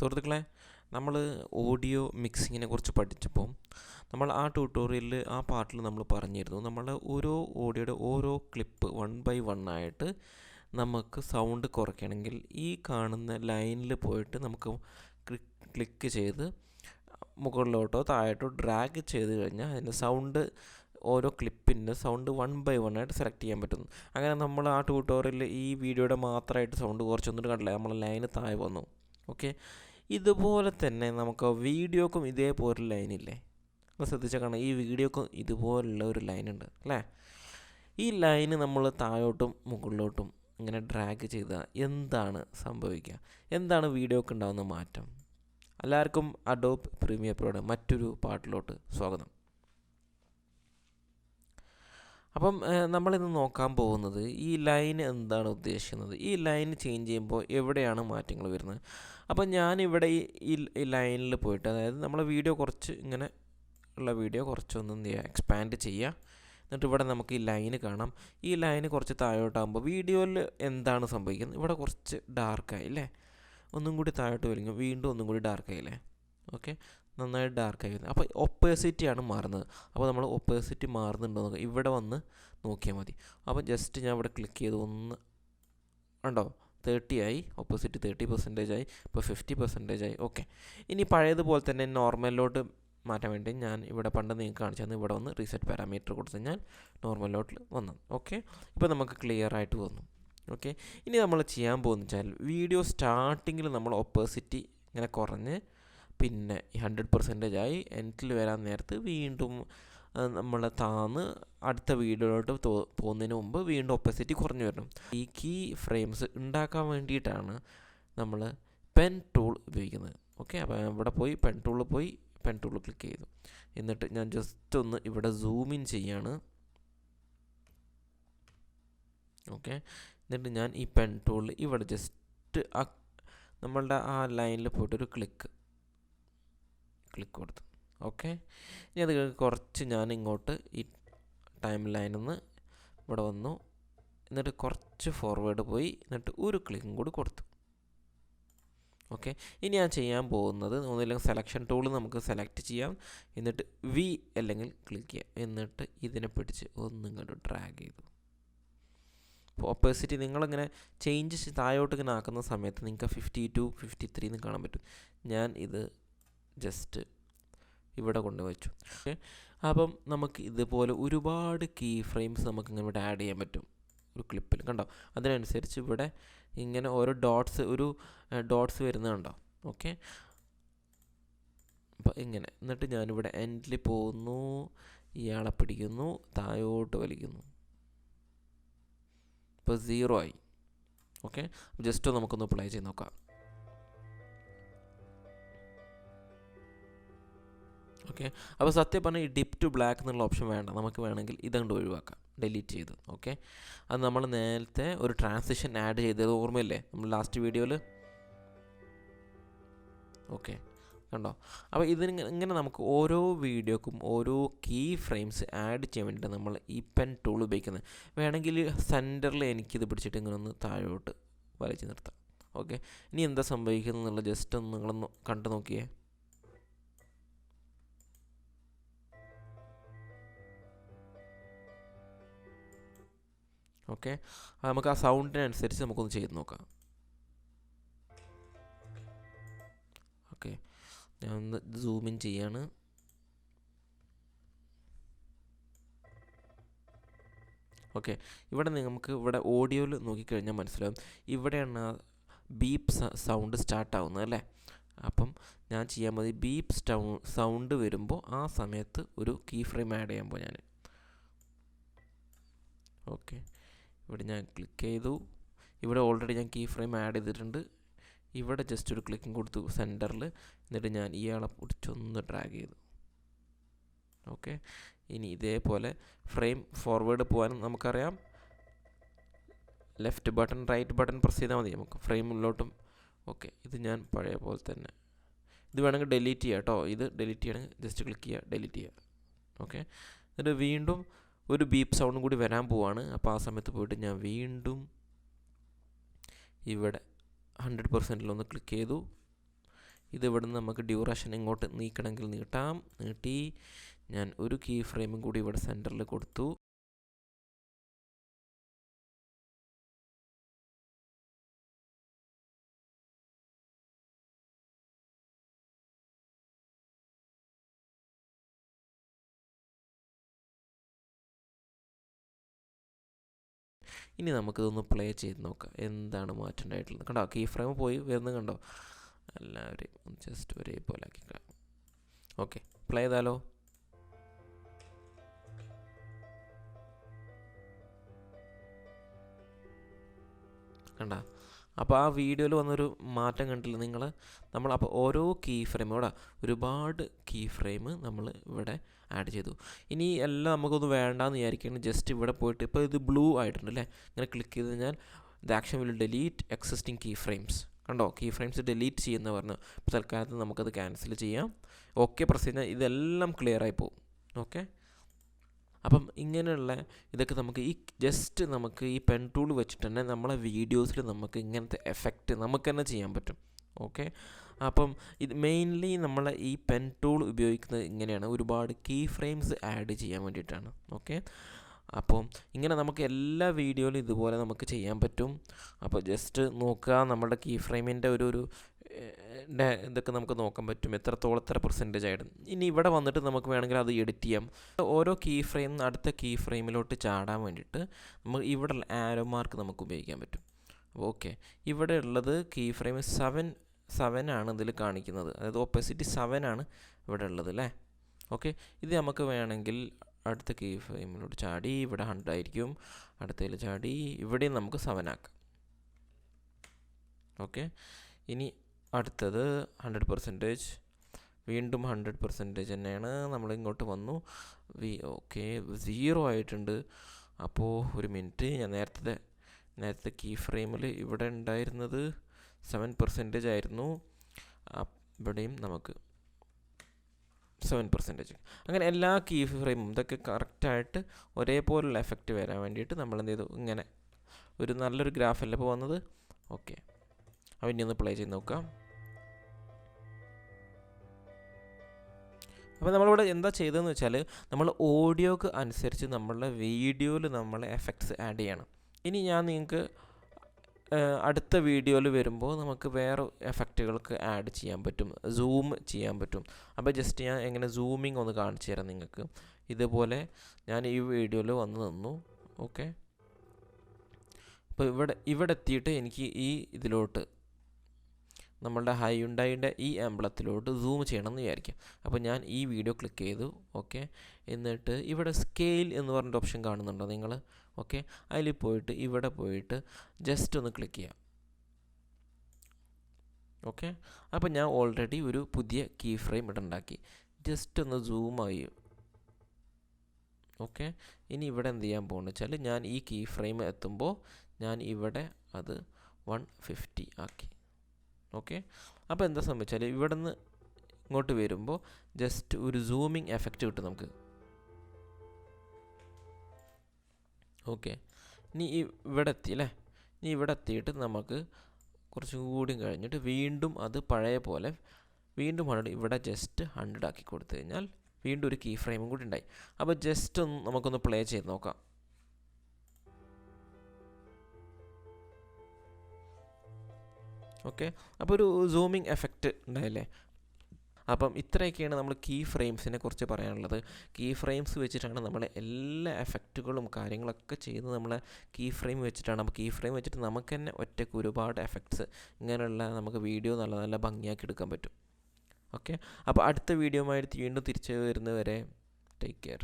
സുഹൃത്തുക്കളെ, നമ്മൾ ഓഡിയോ മിക്സിങ്ങിനെ കുറിച്ച് പഠിച്ചപ്പോൾ നമ്മൾ ആ ട്യൂട്ടോറിയലിൽ ആ പാർട്ടിൽ നമ്മൾ പറഞ്ഞിരുന്നു, നമ്മൾ ഓരോ ഓഡിയോയുടെ ഓരോ ക്ലിപ്പ് 1 by 1 ആയിട്ട് നമുക്ക് സൗണ്ട് കുറയ്ക്കണമെങ്കിൽ ഈ കാണുന്ന ലൈനിൽ പോയിട്ട് നമുക്ക് ക്ലിക്ക് ചെയ്ത് മുകളിലോട്ടോ താഴോട്ടോ ഡ്രാഗ് ചെയ്ത് കഴിഞ്ഞാൽ അതിൻ്റെ സൗണ്ട്, ഓരോ ക്ലിപ്പിൻ്റെ സൗണ്ട് 1 by 1 ആയിട്ട് സെലക്ട് ചെയ്യാൻ പറ്റുന്നു. അങ്ങനെ നമ്മൾ ആ ട്യൂട്ടോറിയലിൽ ഈ വീഡിയോയുടെ മാത്രമായിട്ട് സൗണ്ട് കുറച്ചൊന്നും കണ്ടില്ല, നമ്മൾ ലൈന് താഴെ വന്നു. ഓക്കെ, ഇതുപോലെ തന്നെ നമുക്ക് വീഡിയോക്കും ഇതേപോലെ ലൈനില്ലേ, അപ്പോൾ ശ്രദ്ധിച്ചാൽ കാണാം ഈ വീഡിയോക്കും ഇതുപോലുള്ള ഒരു ലൈനുണ്ട് അല്ലേ. ഈ ലൈന് നമ്മൾ താഴോട്ടും മുകളിലോട്ടും ഇങ്ങനെ ഡ്രാഗ് ചെയ്താൽ എന്താണ് സംഭവിക്കുക, എന്താണ് വീഡിയോക്ക് ഉണ്ടാകുന്ന മാറ്റം? എല്ലാവർക്കും അഡോബ് പ്രീമിയർ പ്രോയുടെ മറ്റൊരു പാർട്ടിലോട്ട് സ്വാഗതം. അപ്പം നമ്മളിന്ന് നോക്കാൻ പോകുന്നത് ഈ ലൈൻ എന്താണ് ഉദ്ദേശിക്കുന്നത്, ഈ ലൈൻ ചേഞ്ച് ചെയ്യുമ്പോൾ എവിടെയാണ് മാറ്റങ്ങൾ വരുന്നത്. അപ്പം ഞാനിവിടെ ഈ ലൈനിൽ പോയിട്ട്, അതായത് നമ്മളെ വീഡിയോ കുറച്ച് ഇങ്ങനെ ഉള്ള വീഡിയോ കുറച്ചൊന്നും എന്ത് ചെയ്യുക, എക്സ്പാൻഡ് ചെയ്യുക. എന്നിട്ട് ഇവിടെ നമുക്ക് ഈ ലൈന് കാണാം. ഈ ലൈന് കുറച്ച് താഴോട്ടാകുമ്പോൾ വീഡിയോയിൽ എന്താണ് സംഭവിക്കുന്നത്, ഇവിടെ കുറച്ച് ഡാർക്കായി അല്ലേ, ഒന്നും കൂടി താഴോട്ട് വലിക്കും, വീണ്ടും ഒന്നും കൂടി ഡാർക്കായില്ലേ. ഓക്കെ, നന്നായിട്ട് ഡാർക്കായി വരുന്നത്. അപ്പോൾ ഒപ്പേസിറ്റിയാണ് മാറുന്നത്. അപ്പോൾ നമ്മൾ ഒപ്പേസിറ്റി മാറുന്നുണ്ടോ നോക്കുക, ഇവിടെ വന്ന് നോക്കിയാൽ മതി. അപ്പോൾ ജസ്റ്റ് ഞാൻ ഇവിടെ ക്ലിക്ക് ചെയ്ത് ഒന്ന് ഉണ്ടോ, 30 ആയി, ഓപ്പോസിറ്റ് 30% ആയി, ഇപ്പോൾ 50% ആയി. ഓക്കെ, ഇനി പഴയതുപോലെ തന്നെ നോർമലിലോട്ട് മാറ്റാൻ വേണ്ടി ഞാൻ ഇവിടെ പണ്ട് നിങ്ങൾക്ക് കാണിച്ചു തന്നു, ഇവിടെ വന്ന് റീസെറ്റ് പാരാമീറ്റർ കൊടുത്ത് ഞാൻ നോർമലിലോട്ട് വന്നു. ഓക്കെ, ഇപ്പോൾ നമുക്ക് ക്ലിയർ ആയിട്ട് വന്നു. ഓക്കെ, ഇനി നമ്മൾ ചെയ്യാൻ പോകുന്നത് വെച്ചാൽ വീഡിയോ സ്റ്റാർട്ടിങ്ങിൽ നമ്മൾ ഒപ്പോസിറ്റി ഇങ്ങനെ കുറഞ്ഞ് പിന്നെ 100% ആയി എൻഡിൽ വരാൻ നേരത്ത് വീണ്ടും നമ്മൾ താന്ന് അടുത്ത വീഡിയോയിലോട്ട് പോകുന്നതിന് മുമ്പ് വീണ്ടും ഒപ്പോസിറ്റി കുറഞ്ഞു വരണം. ഈ കീ ഫ്രെയിംസ് ഉണ്ടാക്കാൻ വേണ്ടിയിട്ടാണ് നമ്മൾ പെൻ ടൂൾ ഉപയോഗിക്കുന്നത്. ഓക്കെ, അപ്പോൾ ഇവിടെ പോയി പെൻ ടൂൾ ക്ലിക്ക് ചെയ്തു. എന്നിട്ട് ഞാൻ ജസ്റ്റ് ഒന്ന് ഇവിടെ സൂം ഇൻ ചെയ്യാണ്. ഓക്കെ, എന്നിട്ട് ഞാൻ ഈ പെൻ ടൂളിൽ ഇവിടെ ജസ്റ്റ് നമ്മളുടെ ആ ലൈനിൽ പോയിട്ടൊരു ക്ലിക്ക് കൊടുത്തു. ഓക്കെ, ഇനി അത് കുറച്ച് ഞാൻ ഇങ്ങോട്ട് ഈ ടൈം ലൈനിൽ നിന്ന് ഇവിടെ വന്നു, എന്നിട്ട് കുറച്ച് ഫോർവേഡ് പോയി, എന്നിട്ട് ഒരു ക്ലിക്കും കൂടി കൊടുത്തു. ഓക്കെ, ഇനി ഞാൻ ചെയ്യാൻ പോകുന്നത് ഒന്നുമില്ലെങ്കിൽ സെലക്ഷൻ ടൂൾ നമുക്ക് സെലക്ട് ചെയ്യാം, എന്നിട്ട് വി അല്ലെങ്കിൽ ക്ലിക്ക് ചെയ്യാം, എന്നിട്ട് ഇതിനെ പിടിച്ച് ഒന്നും ഇങ്ങോട്ട് ഡ്രാഗ് ചെയ്തു. അപ്പോൾ ഒപ്പോസിറ്റി നിങ്ങളിങ്ങനെ ചേഞ്ച് താഴോട്ട് ഇങ്ങനെ ആക്കുന്ന സമയത്ത് നിങ്ങൾക്ക് 52, 53 എന്ന് കാണാൻ പറ്റും. ഞാൻ ഇത് ജസ്റ്റ് ഇവിടെ കൊണ്ടുവച്ചു. ഓക്കെ, അപ്പം നമുക്ക് ഇതുപോലെ ഒരുപാട് കീ ഫ്രെയിംസ് നമുക്ക് ഇങ്ങനെ ഇവിടെ ആഡ് ചെയ്യാൻ പറ്റും ഒരു ക്ലിപ്പിൽ, കണ്ടോ. അതിനനുസരിച്ച് ഇവിടെ ഇങ്ങനെ ഓരോ ഡോട്ട്സ് വരുന്നുണ്ടോ. ഓക്കെ, അപ്പോൾ ഇങ്ങനെ, എന്നിട്ട് ഞാനിവിടെ എൻഡിൽ പോകുന്നു, ഇയാളെ പിടിക്കുന്നു, താഴോട്ട് വലിക്കുന്നു, ഇപ്പോൾ 0 ആയി. ഓക്കെ, ജസ്റ്റ് നമുക്കൊന്ന് അപ്ലൈ ചെയ്ത് നോക്കാം. ഓക്കെ, അപ്പോൾ സത്യം പറഞ്ഞാൽ ഈ ഡിപ്പ് ടു ബ്ലാക്ക് എന്നുള്ള ഓപ്ഷൻ വേണ്ട, നമുക്ക് വേണമെങ്കിൽ ഇതങ്ങോട്ട് ഒഴിവാക്കാം, ഡിലീറ്റ് ചെയ്ത്. ഓക്കെ, അത് നമ്മൾ നേരത്തെ ഒരു ട്രാൻസിഷൻ ആഡ് ചെയ്തത് ഓർമ്മയില്ലേ നമ്മൾ ലാസ്റ്റ് വീഡിയോയിൽ. ഓക്കെ, കണ്ടോ. അപ്പോൾ ഇങ്ങനെ നമുക്ക് ഓരോ വീഡിയോക്കും ഓരോ കീ ഫ്രെയിംസ് ആഡ് ചെയ്യാൻ വേണ്ടിയിട്ട് നമ്മൾ ഈ പെൻ ടൂൾ ഉപയോഗിക്കുന്നത്. വേണമെങ്കിൽ സെൻറ്ററിൽ എനിക്കിത് പിടിച്ചിട്ട് ഇങ്ങനെ ഒന്ന് താഴോട്ട് വലിച്ചു നിർത്താം. ഓക്കെ, ഇനി എന്താ സംഭവിക്കുന്നത് എന്നുള്ള ജസ്റ്റ് ഒന്ന് നിങ്ങളൊന്ന് കണ്ടു നോക്കിയേ. ഓക്കെ, നമുക്ക് ആ സൗണ്ടിനനുസരിച്ച് നമുക്കൊന്ന് ചെയ്ത് നോക്കാം. ഓക്കെ, ഞാൻ ഒന്ന് സൂം ഇൻ ചെയ്യാണ്. ഓക്കെ, ഇവിടെ നമുക്ക് ഇവിടെ ഓഡിയോയിൽ നോക്കിക്കഴിഞ്ഞാൽ മനസ്സിലാവും, ഇവിടെയാണ് ബീപ്പ് സൗണ്ട് സ്റ്റാർട്ടാവുന്നത് അല്ലേ. അപ്പം ഞാൻ ചെയ്യാൻ മതി, ബീപ്പ് സൗണ്ട് വരുമ്പോൾ ആ സമയത്ത് ഒരു കീ ഫ്രെയിം ആഡ് ചെയ്യാൻ പോകും ഞാൻ. ഓക്കെ, ഇവിടെ ഞാൻ ക്ലിക്ക് ചെയ്തു, ഇവിടെ ഓൾറെഡി ഞാൻ കീ ഫ്രെയിം ആഡ് ചെയ്തിട്ടുണ്ട്. ഇവിടെ ജസ്റ്റ് ഒരു ക്ലിക്കും കൊടുത്തു സെൻറ്ററിൽ, എന്നിട്ട് ഞാൻ ഇയാളെ പിടിച്ചൊന്ന് ഡ്രാഗ് ചെയ്തു. ഓക്കെ, ഇനി ഇതേപോലെ ഫ്രെയിം ഫോർവേഡ് പോകാനും നമുക്കറിയാം, left button right button press ചെയ്താൽ മതി നമുക്ക് ഫ്രെയിമിലോട്ടും. ഓക്കെ, ഇത് ഞാൻ പഴയ പോലെ തന്നെ, ഇത് വേണമെങ്കിൽ ഡിലീറ്റ് ചെയ്യാം കേട്ടോ, ഇത് ഡിലീറ്റ് ചെയ്യണമെങ്കിൽ ജസ്റ്റ് ക്ലിക്ക് ചെയ്യുക, ഡിലീറ്റ് ചെയ്യുക. ഓക്കെ, എന്നിട്ട് വീണ്ടും ഒരു ബീപ്പ് സൗണ്ടും കൂടി വരാൻ പോവാണ്. അപ്പോൾ ആ സമയത്ത് പോയിട്ട് ഞാൻ വീണ്ടും ഇവിടെ 100%ൽ ഒന്ന് ക്ലിക്ക് ചെയ്തു. ഇത് ഇവിടുന്ന് നമുക്ക് ഡ്യൂറേഷൻ ഇങ്ങോട്ട് നീക്കണമെങ്കിൽ നീട്ടി. ഞാൻ ഒരു കീ ഫ്രെയിമും കൂടി ഇവിടെ സെൻറ്ററിൽ കൊടുത്തു. ഇനി നമുക്കിതൊന്ന് പ്ലേ ചെയ്ത് നോക്കാം എന്താണ് മാറ്റം ഉണ്ടായിട്ടുള്ളത്. കണ്ടോ, കീ ഫ്രെയിം പോയി വരുന്നത് കണ്ടോ? എല്ലാവരെയും ജസ്റ്റ് ഒരേപോലെ ആക്കിക്കാം. ഓക്കെ, പ്ലേ ചെയ്താലോ? കണ്ട, അപ്പോൾ ആ വീഡിയോയിൽ വന്നൊരു മാറ്റം കണ്ടില്ല നിങ്ങൾ? അപ്പോൾ ഓരോ കീ ഫ്രെയിം ഇവിടെ ഒരുപാട് കീ ഫ്രെയിം നമ്മൾ ഇവിടെ ആഡ് ചെയ്തു. ഇനി എല്ലാം നമുക്കൊന്ന് വേണ്ടാന്ന് വിചാരിക്കുകയാണ്. ജസ്റ്റ് ഇവിടെ പോയിട്ട് ഇപ്പോൾ ഇത് ബ്ലൂ ആയിട്ടുണ്ട് അല്ലേ? ഇങ്ങനെ ക്ലിക്ക് ചെയ്ത് കഴിഞ്ഞാൽ the action will delete existing key frames. കണ്ടോ, കീ ഫ്രെയിംസ് ഡിലീറ്റ് ചെയ്യുന്ന പറഞ്ഞു. ഇപ്പോൾ തൽക്കാലത്ത് നമുക്കത് ക്യാൻസൽ ചെയ്യാം. ഓക്കെ പ്രസ് കഴിഞ്ഞാൽ ഇതെല്ലാം ക്ലിയർ ആയി പോകും. ഓക്കെ, അപ്പം ഇങ്ങനെയുള്ള ഇതൊക്കെ നമുക്ക് ജസ്റ്റ് നമുക്ക് ഈ പെൻ ടൂൾ വെച്ചിട്ട് തന്നെ നമ്മളെ വീഡിയോസിൽ നമുക്ക് ഇങ്ങനത്തെ എഫക്റ്റ് നമുക്ക് തന്നെ ചെയ്യാൻ പറ്റും. ഓക്കെ, അപ്പം ഇത് മെയിൻലി നമ്മൾ ഈ പെൻ ടൂൾ ഉപയോഗിക്കുന്നത് ഇങ്ങനെയാണ്, ഒരുപാട് കീ ഫ്രെയിംസ് ആഡ് ചെയ്യാൻ വേണ്ടിയിട്ടാണ്. ഓക്കെ, അപ്പം ഇങ്ങനെ നമുക്ക് എല്ലാ വീഡിയോയിലും ഇതുപോലെ നമുക്ക് ചെയ്യാൻ പറ്റും. അപ്പോൾ ജസ്റ്റ് നോക്കുക, നമ്മുടെ കീ ഫ്രെയിമിൻ്റെ ഒരു ഇതൊക്കെ നമുക്ക് നോക്കാൻ പറ്റും, എത്ര പെർസെൻറ്റേജ് ആയിട്ട്. ഇനി ഇവിടെ വന്നിട്ട് നമുക്ക് വേണമെങ്കിൽ അത് എഡിറ്റ് ചെയ്യാം. ഓരോ കീ ഫ്രെയിം അടുത്ത കീ ഫ്രെയിമിലോട്ട് ചാടാൻ വേണ്ടിയിട്ട് നമുക്ക് ഇവിടെ ആരോ മാർക്ക് നമുക്ക് ഉപയോഗിക്കാൻ പറ്റും. ഓക്കെ, ഇവിടെ ഉള്ളത് കീ ഫ്രെയിം 7 ആണ് ഇതിൽ കാണിക്കുന്നത്, അതായത് ഒപ്പസിറ്റി 7 ആണ് ഇവിടെ ഉള്ളത് അല്ലേ? ഓക്കെ, ഇത് നമുക്ക് വേണമെങ്കിൽ അടുത്ത കീ ഫ്രെയിമിലോട്ട് ചാടി ഇവിടെ 100 ആയിരിക്കും, അടുത്തതിൽ ചാടി ഇവിടെയും നമുക്ക് 7 ആക്കാം. ഓക്കെ, ഇനി അടുത്തത് 100%, വീണ്ടും 100% തന്നെയാണ്. നമ്മളിങ്ങോട്ട് വന്നു, ഓക്കെ 0 ആയിട്ടുണ്ട്. അപ്പോൾ ഒരു മിനിറ്റ്, ഞാൻ നേരത്തെ കീ ഫ്രെയിമിൽ ഇവിടെ ഉണ്ടായിരുന്നത് 7% ആയിരുന്നു, ഇവിടെയും നമുക്ക് 7%. അങ്ങനെ എല്ലാ കീ ഫ്രെയിമും ഇതൊക്കെ കറക്റ്റായിട്ട് ഒരേപോലുള്ള എഫക്റ്റ് വരാൻ വേണ്ടിയിട്ട് നമ്മൾ എന്ത് ചെയ്തു, ഇങ്ങനെ ഒരു നല്ലൊരു ഗ്രാഫല്ലേ ഇപ്പോൾ വന്നത്. ഓക്കെ, അപ്പോൾ ഇനി ഒന്ന് പ്ലേ ചെയ്ത് നോക്കാം. അപ്പോൾ നമ്മളിവിടെ എന്താ ചെയ്തതെന്ന് വെച്ചാൽ നമ്മൾ ഓഡിയോക്ക് അനുസരിച്ച് നമ്മളുടെ വീഡിയോയിൽ നമ്മൾ എഫക്ട്സ് ആഡ് ചെയ്യണം. ഇനി ഞാൻ നിങ്ങൾക്ക് അടുത്ത വീഡിയോയിൽ വരുമ്പോൾ നമുക്ക് വേറെ എഫക്റ്റുകൾക്ക് ആഡ് ചെയ്യാൻ പറ്റും, സൂം ചെയ്യാൻ പറ്റും. അപ്പോൾ ജസ്റ്റ് ഞാൻ എങ്ങനെ സൂമിങ് ഒന്ന് കാണിച്ചു തരാം നിങ്ങൾക്ക്. ഇതുപോലെ ഞാൻ ഈ വീഡിയോയിൽ വന്ന് നിന്നു. ഓക്കെ, അപ്പോൾ ഇവിടെ എത്തിയിട്ട് എനിക്ക് ഈ ഇതിലോട്ട് നമ്മളുടെ ഹൈയുണ്ടായിൻ്റെ ഈ എംബ്ലത്തിലോട്ട് സൂം ചെയ്യണം എന്ന് വിചാരിക്കാം. അപ്പോൾ ഞാൻ ഈ വീഡിയോ ക്ലിക്ക് ചെയ്തു. ഓക്കെ, എന്നിട്ട് ഇവിടെ സ്കെയിൽ എന്ന് പറഞ്ഞൊരു ഓപ്ഷൻ കാണുന്നുണ്ടോ നിങ്ങൾ? ഓക്കെ, അതിൽ പോയിട്ട് ഇവിടെ പോയിട്ട് ജസ്റ്റ് ഒന്ന് ക്ലിക്ക് ചെയ്യാം. ഓക്കെ, അപ്പോൾ ഞാൻ ഓൾറെഡി ഒരു പുതിയ കീ ഫ്രെയിം ഇവിടെ ഉണ്ടാക്കി. ജസ്റ്റ് ഒന്ന് സൂമായി. ഓക്കെ, ഇനി ഇവിടെ എന്ത് ചെയ്യാൻ പോകുന്നത് വെച്ചാൽ ഞാൻ ഈ കീ ഫ്രെയിം എത്തുമ്പോൾ ഞാൻ ഇവിടെ അത് 150 ആക്കി. ഓക്കെ, അപ്പോൾ എന്താ സംഭവിച്ചാൽ ഇവിടെ നിന്ന് ഇങ്ങോട്ട് വരുമ്പോൾ ജസ്റ്റ് ഒരു സൂമിങ് എഫക്റ്റ് കിട്ടും നമുക്ക്. ഓക്കെ, ഇനി ഇവിടെ എത്തി അല്ലേ? ഇനി ഇവിടെ എത്തിയിട്ട് നമുക്ക് കുറച്ചും കൂടി കഴിഞ്ഞിട്ട് വീണ്ടും അത് പഴയ പോലെ വീണ്ടും 100 ഇവിടെ ജസ്റ്റ് 100 ആക്കി കൊടുത്തു കഴിഞ്ഞാൽ വീണ്ടും ഒരു കീ ഫ്രെയിമും കൂടി ഉണ്ടായി. അപ്പോൾ ജസ്റ്റ് ഒന്ന് നമുക്കൊന്ന് പ്ലേ ചെയ്ത് നോക്കാം. ഓക്കെ, അപ്പോൾ ഒരു സൂമിങ് എഫക്റ്റ് ഉണ്ടായില്ലേ? അപ്പം ഇത്രയൊക്കെയാണ് നമ്മൾ കീ ഫ്രെയിംസിനെ കുറിച്ച് പറയാനുള്ളത്. കീ ഫ്രെയിംസ് വെച്ചിട്ടാണ് നമ്മൾ എല്ലാ എഫക്റ്റുകളും കാര്യങ്ങളൊക്കെ ചെയ്യുന്നത് നമ്മളെ കീ ഫ്രെയിം വെച്ചിട്ടാണ്. അപ്പോൾ കീ ഫ്രെയിം വെച്ചിട്ട് നമുക്ക് തന്നെ ഒറ്റയ്ക്ക് ഒരുപാട് എഫക്ട്സ് ഇങ്ങനെയുള്ള നമുക്ക് വീഡിയോ നല്ല നല്ല ഭംഗിയാക്കി എടുക്കാൻ പറ്റും. ഓക്കെ, അപ്പോൾ അടുത്ത വീഡിയോ ആയിട്ട് വീണ്ടും തിരിച്ചു വരുന്നവരെ ടേക്ക് കെയർ.